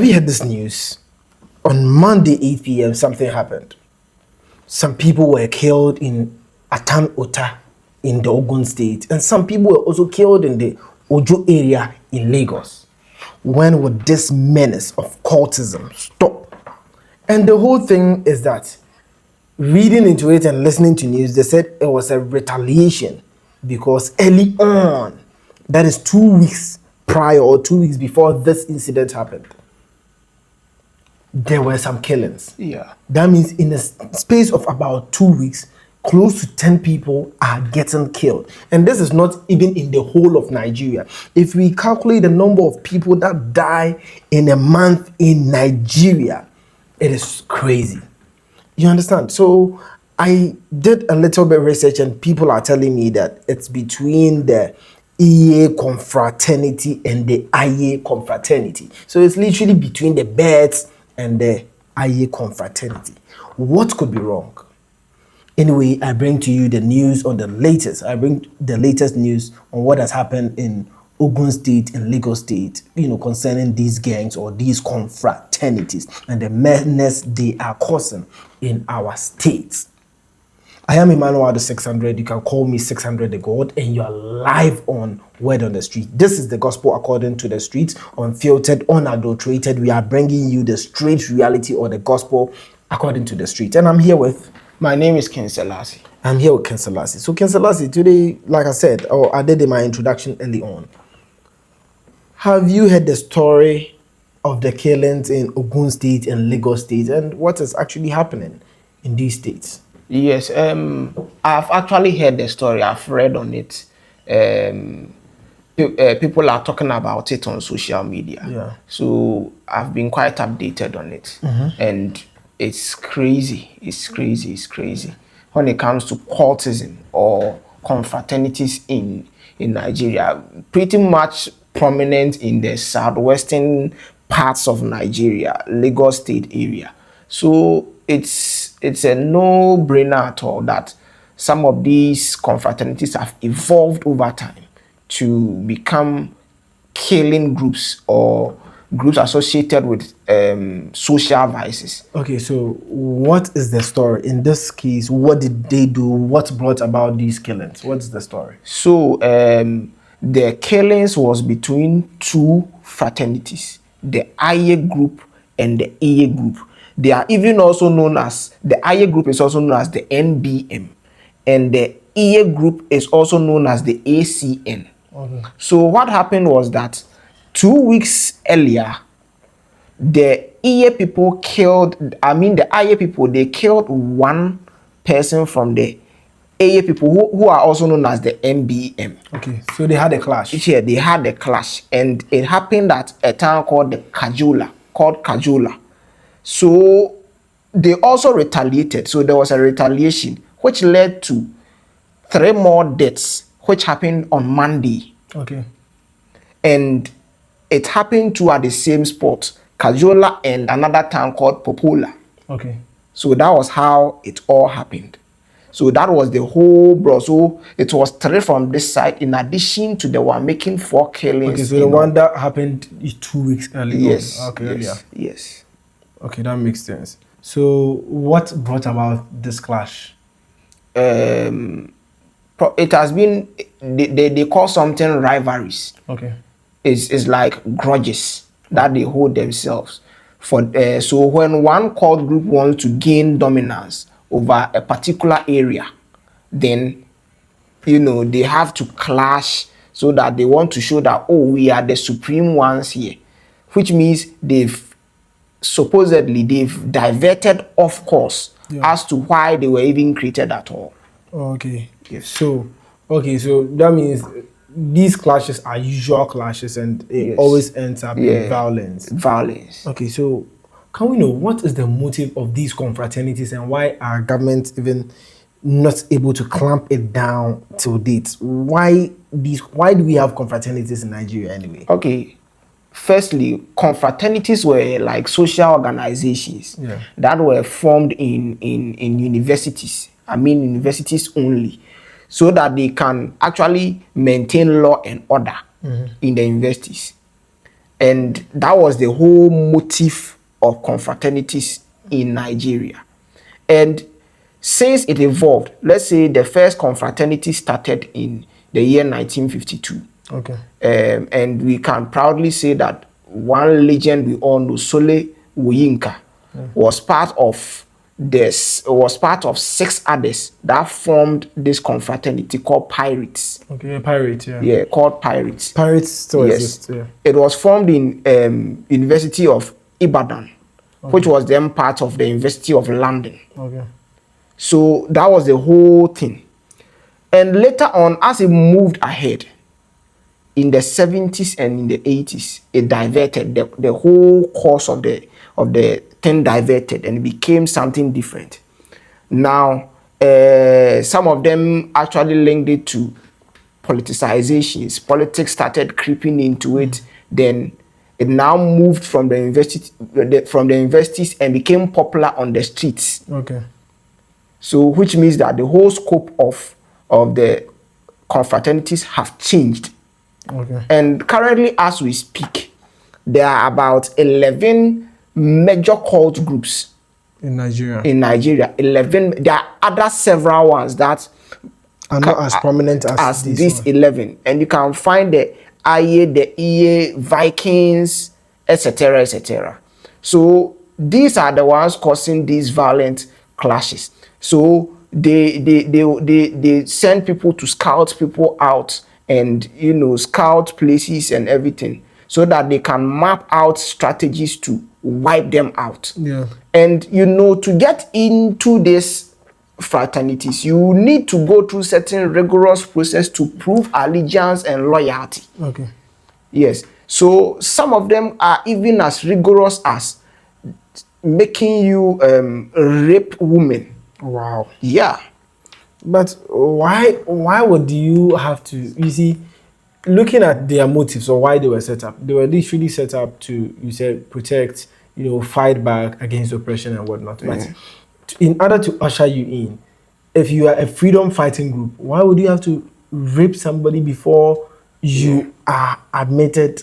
Have you heard this news? On Monday, 8 p.m., something happened. Some people were killed in Atan Ota in the Ogun State, and some people were also killed in the Ojo area in Lagos. When would this menace of cultism stop? And the whole thing is that, reading into it and listening to news, they said it was a retaliation because early on, that is 2 weeks prior or 2 weeks before this incident happened, there were some killings. Yeah. That means in a space of about 2 weeks, close to 10 people are getting killed. And this is not even in the whole of Nigeria. If we calculate the number of people that die in a month in Nigeria, it is crazy. You understand? So I did a little bit of research, and people are telling me that it's between the Eiye Confraternity and the Aye Confraternity. So it's literally between the birds and the Eiye Confraternity. What could be wrong? Anyway, I bring to you the news on the latest. I bring the latest news on what has happened in Ogun State and Lagos State, concerning these gangs or these confraternities and the madness they are causing in our states. I am Emmanuel the 600. You can call me 600 the God, and you are live on Word on the Street. This is the gospel according to the streets, unfiltered, unadulterated. We are bringing you the straight reality or the gospel according to the street. And I'm here with... My name is Ken Selassie. I'm here with Ken Selassie. So Ken Selassie, today, like I said, or I did in my introduction early on, have you heard the story of the killings in Ogun State and Lagos State and what is actually happening in these states? Yes, I've actually heard the story. I've read on it. People are talking about it on social media. Yeah. So I've been quite updated on it. And it's crazy. It's crazy when it comes to cultism or confraternities in Nigeria. Pretty much prominent in the southwestern parts of Nigeria, Lagos State area. So it's a no-brainer at all that some of these confraternities have evolved over time to become killing groups or groups associated with social vices. Okay, so what is the story? In this case, what did they do? What brought about these killings? What's the story? So the killings was between two fraternities, the Eiye group and the Eiye group. They are even also known as, the Eiye group is also known as the NBM, and the Eiye group is also known as the ACN. Okay. So what happened was that 2 weeks earlier, the Eiye people killed, the Eiye people, they killed one person from the Eiye people who are also known as the NBM. Okay, so they had a clash. Yeah, they had a clash, and it happened at a town called Kajola. So they also retaliated. So there was a retaliation, which led to 3 more deaths, which happened on Monday. Okay. And it happened to at the same spot, Kajola and another town called Popola. Okay. So that was how it all happened. So that was the whole bro. So it was 3 from this side, in addition to the one making 4 killings. Okay, so the one that happened 2 weeks earlier. Yes. Okay, yes, earlier. Yes. Okay, that makes sense. So what brought about this clash? It has been, they call something rivalries. Okay. It's like grudges that they hold themselves for. So when one cult group wants to gain dominance over a particular area, then they have to clash so that they want to show that, oh, we are the supreme ones here, which means supposedly they've diverted off course as to why they were even created at all. Okay. Yes. So that means these clashes are usual clashes, and it always ends up in violence. Violence. Okay, so can we know what is the motive of these confraternities and why are governments even not able to clamp it down till date? Why do we have confraternities in Nigeria anyway? Okay. Firstly, confraternities were like social organizations that were formed in universities. Universities only, so that they can actually maintain law and order in the universities. And that was the whole motive of confraternities in Nigeria. And since it evolved, let's say the first confraternity started in the year 1952. Okay. And we can proudly say that one legend we all know, Sole Woyinka, was part of this, was part of 6 others that formed this confraternity called Pirates. Okay, Pirates, yeah. Yeah, called Pirates. Pirates still Yes. exist, yeah. It was formed in University of Ibadan, which was then part of the University of London. Okay. So that was the whole thing. And later on, as it moved ahead, in the 70s and in the 80s, it diverted. The whole course of the thing diverted and it became something different. Now, some of them actually linked it to politicizations. Politics started creeping into it. Then it now moved from the universities and became popular on the streets. Okay. So, which means that the whole scope of the confraternities have changed. Okay. And currently, as we speak, there are about 11 major cult groups In Nigeria. 11. There are other several ones that are not as prominent as these 11. And you can find the Eiye, the Eyye, Vikings, etc., etc. So these are the ones causing these violent clashes. So they send people to scout people out and, you know, scout places and everything so that they can map out strategies to wipe them out. Yeah. And, you know, to get into these fraternities, you need to go through certain rigorous process to prove allegiance and loyalty. Okay. Yes. So some of them are even as rigorous as making you rape women. Wow. Yeah. But why would you have to, you see, looking at their motives or why they were set up, they were literally set up to, you said, protect, you know, fight back against oppression and whatnot. But in order to usher you in, if you are a freedom fighting group, why would you have to rape somebody before you are admitted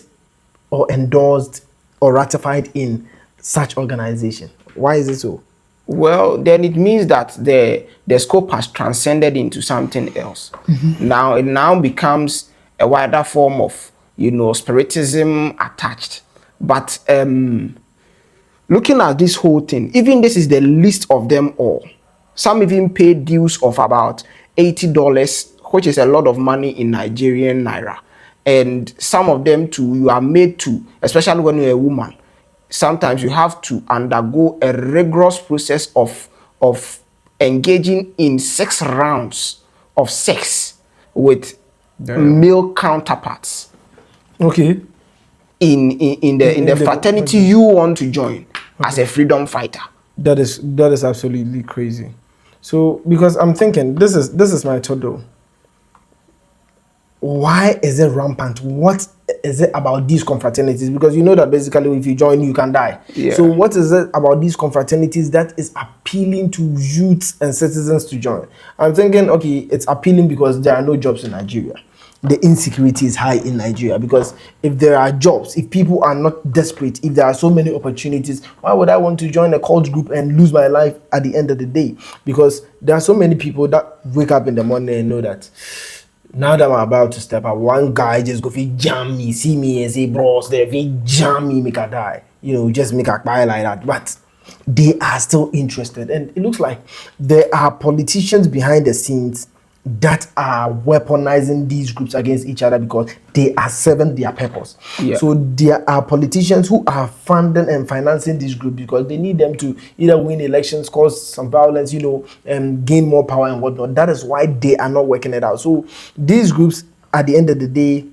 or endorsed or ratified in such organization? Why is it so? Well, then it means that the scope has transcended into something else. Now it now becomes a wider form of, you know, spiritism attached. But looking at this whole thing, even this is the least of them all. Some even pay dues of about $80, which is a lot of money in Nigerian naira. And some of them too, you are made to, especially when you're a woman, sometimes you have to undergo a rigorous process of engaging in 6 rounds of sex with male counterparts. Okay. In the fraternity you want to join as a freedom fighter. That is absolutely crazy. So because I'm thinking, this is my thought though. Why is it rampant? What is it about these confraternities? Because you know that basically if you join, you can die. Yeah. So what is it about these confraternities that is appealing to youths and citizens to join? I'm thinking, okay, it's appealing because there are no jobs in Nigeria. The insecurity is high in Nigeria because if there are jobs, if people are not desperate, if there are so many opportunities, why would I want to join a cult group and lose my life at the end of the day? Because there are so many people that wake up in the morning and know that now that I'm about to step up, one guy just go jam me, see me and say, bros, they jam me, make a die. You know, just make a buy like that. But they are still interested. And it looks like there are politicians behind the scenes that are weaponizing these groups against each other because they are serving their purpose. Yeah. So there are politicians who are funding and financing these groups because they need them to either win elections, cause some violence, you know, and gain more power and whatnot. That is why they are not working it out. So these groups, at the end of the day,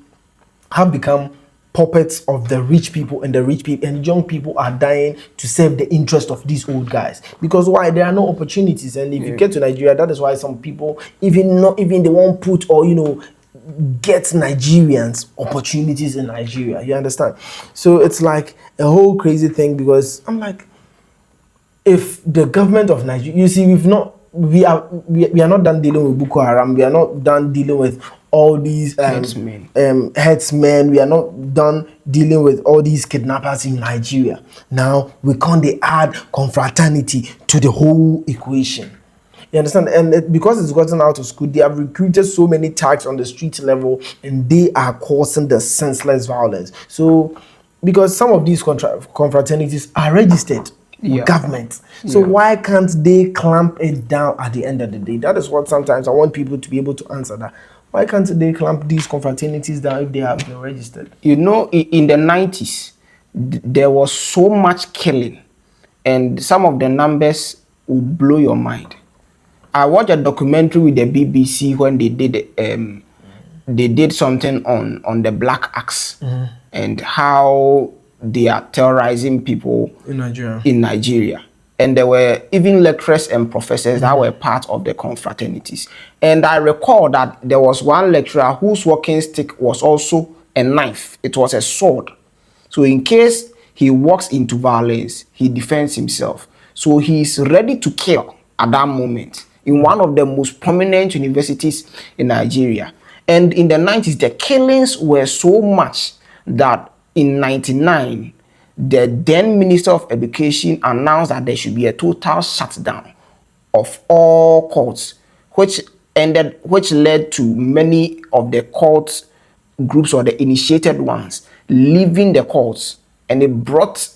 have become puppets of the rich people, and the rich people and young people are dying to serve the interest of these old guys. Because why? There are no opportunities. And if you get to Nigeria, that is why some people they won't put or, you know, get Nigerians opportunities in Nigeria. You understand? So it's like a whole crazy thing because I'm like, if the government of Nigeria, you see, we are not done dealing with Boko Haram. We are not done dealing with all these headsmen. We are not done dealing with all these kidnappers in Nigeria. Now we can't they add confraternity to the whole equation. You understand? And because it's gotten out of school, they have recruited so many thugs on the street level, and they are causing the senseless violence. So, because some of these confraternities are registered with government, so why can't they clamp it down at the end of the day? That is what sometimes I want people to be able to answer that. Why can't they clamp these confraternities down if they have been registered? You know, in the 90s, there was so much killing, and some of the numbers will blow your mind. I watched a documentary with the BBC when they did something on the Black Axe and how they are terrorizing people in Nigeria. And there were even lecturers and professors that were part of the confraternities. And I recall that there was one lecturer whose walking stick was also a knife. It was a sword. So in case he walks into violence, he defends himself. So he is ready to kill at that moment in one of the most prominent universities in Nigeria. And in the 90s, the killings were so much that in 99, the then Minister of Education announced that there should be a total shutdown of all courts, which led to many of the court groups or the initiated ones leaving the courts, and it brought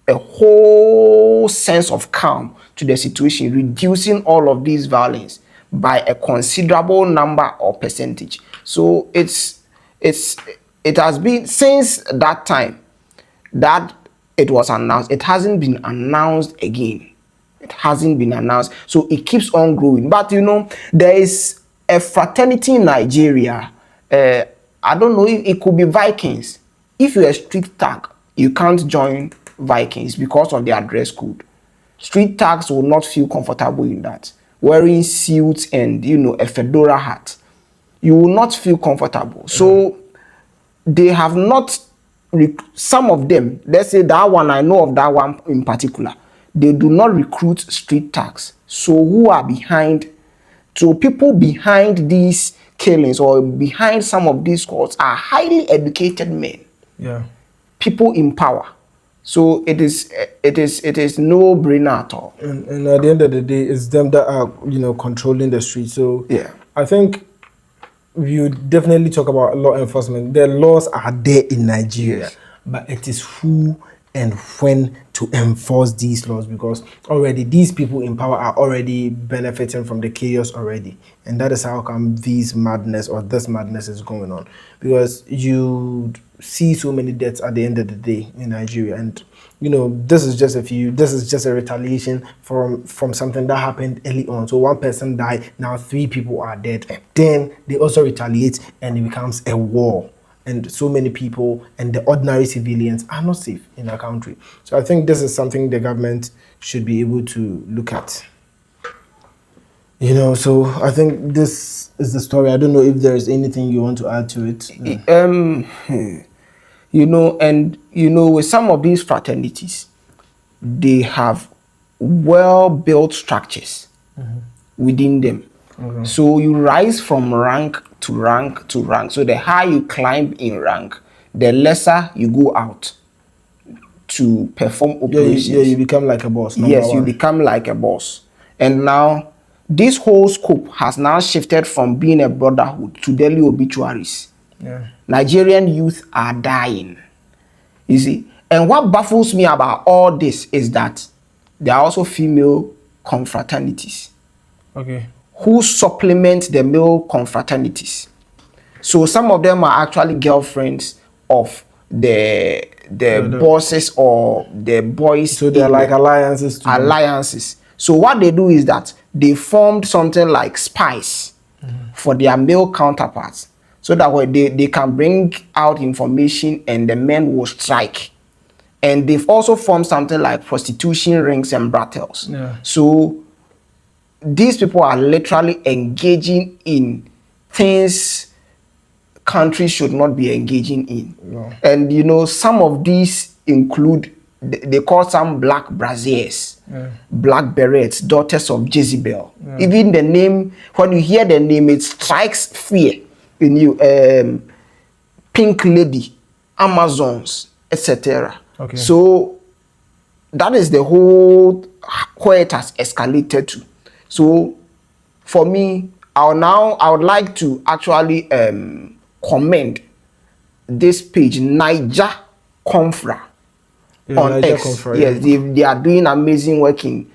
a whole sense of calm to the situation, reducing all of these violence by a considerable number or percentage. So it has been since that time that it was announced. It hasn't been announced again. It hasn't been announced. So it keeps on growing. But you know, there is a fraternity in Nigeria. I don't know if it could be Vikings. If you're a street thug, you can't join Vikings because of their dress code. Street thugs will not feel comfortable in that. Wearing suits and, you know, a fedora hat, you will not feel comfortable. So they have not, some of them, let's say that one, I know of that one in particular, they do not recruit street thugs. So who are behind? So people behind these killings or behind some of these courts are highly educated men. Yeah. People in power. So it is no brainer at all. And at the end of the day, it's them that are, you know, controlling the street. So yeah, I think you definitely talk about law enforcement. The laws are there in Nigeria, but it is who and when to enforce these laws, because already these people in power are already benefiting from the chaos already, and that is how come this madness is going on, because you see so many deaths at the end of the day in Nigeria. And you know, this is just a retaliation from something that happened early on. So one person died, now 3 people are dead, then they also retaliate and it becomes a war. And so many people and the ordinary civilians are not safe in our country. So I think this is something the government should be able to look at. You know, so I think this is the story. I don't know if there is anything you want to add to it. You know, and you know, with some of these fraternities, they have well-built structures within them. So you rise from rank to rank to rank. So the higher you climb in rank, the lesser you go out to perform operations. Yeah, you become like a boss. Yes, you become like a boss. And now this whole scope has now shifted from being a brotherhood to daily obituaries. Yeah. Nigerian youth are dying. You see? And what baffles me about all this is that there are also female confraternities. Okay. Who supplement the male confraternities. So some of them are actually girlfriends of the bosses or the boys. So they're like alliances. Alliances. So what they do is that they formed something like spies for their male counterparts, so that way they can bring out information and the men will strike. And they've also formed something like prostitution rings and brothels. Yeah. So these people are literally engaging in things countries should not be engaging in. No. And you know, some of these include, they call some black braziers, black berets, daughters of Jezebel. Even the name, when you hear the name, it strikes fear. a new Pink Lady, Amazons, etc. Okay. So that is the whole where it has escalated to. So for me, I would like to actually commend this page, Niger Confra, Yeah, on Niger X. Confra, Yes, yeah. they are doing amazing work in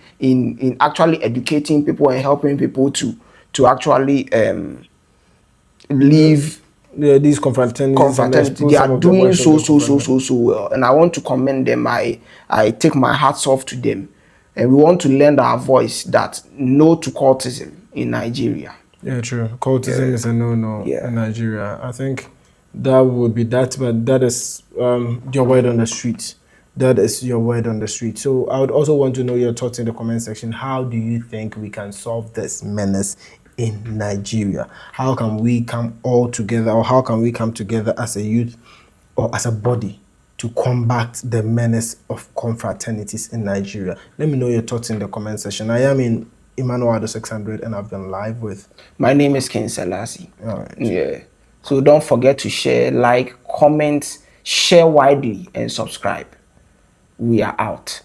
actually educating people and helping people to actually live Yeah, these confraternities and confraternity. expose They are some of the doing works of the so well, and I want to commend them. I take my hats off to them, and we want to lend our voice that no to cultism in Nigeria. Yeah, true. Cultism is a no-no Yeah. in Nigeria. I think that would be that, but that is your word on the street. That is your word on the street. So I would also want to know your thoughts in the comment section. How do you think we can solve this menace in Nigeria? How can we come all together, or how can we come together as a youth or as a body to combat the menace of confraternities in Nigeria? Let me know your thoughts in the comment section. I am in Emmanuel Ado 600 and I've been live with. My name is King Selassie. All right. Yeah. So don't forget to share, like, comment, share widely, and subscribe. We are out.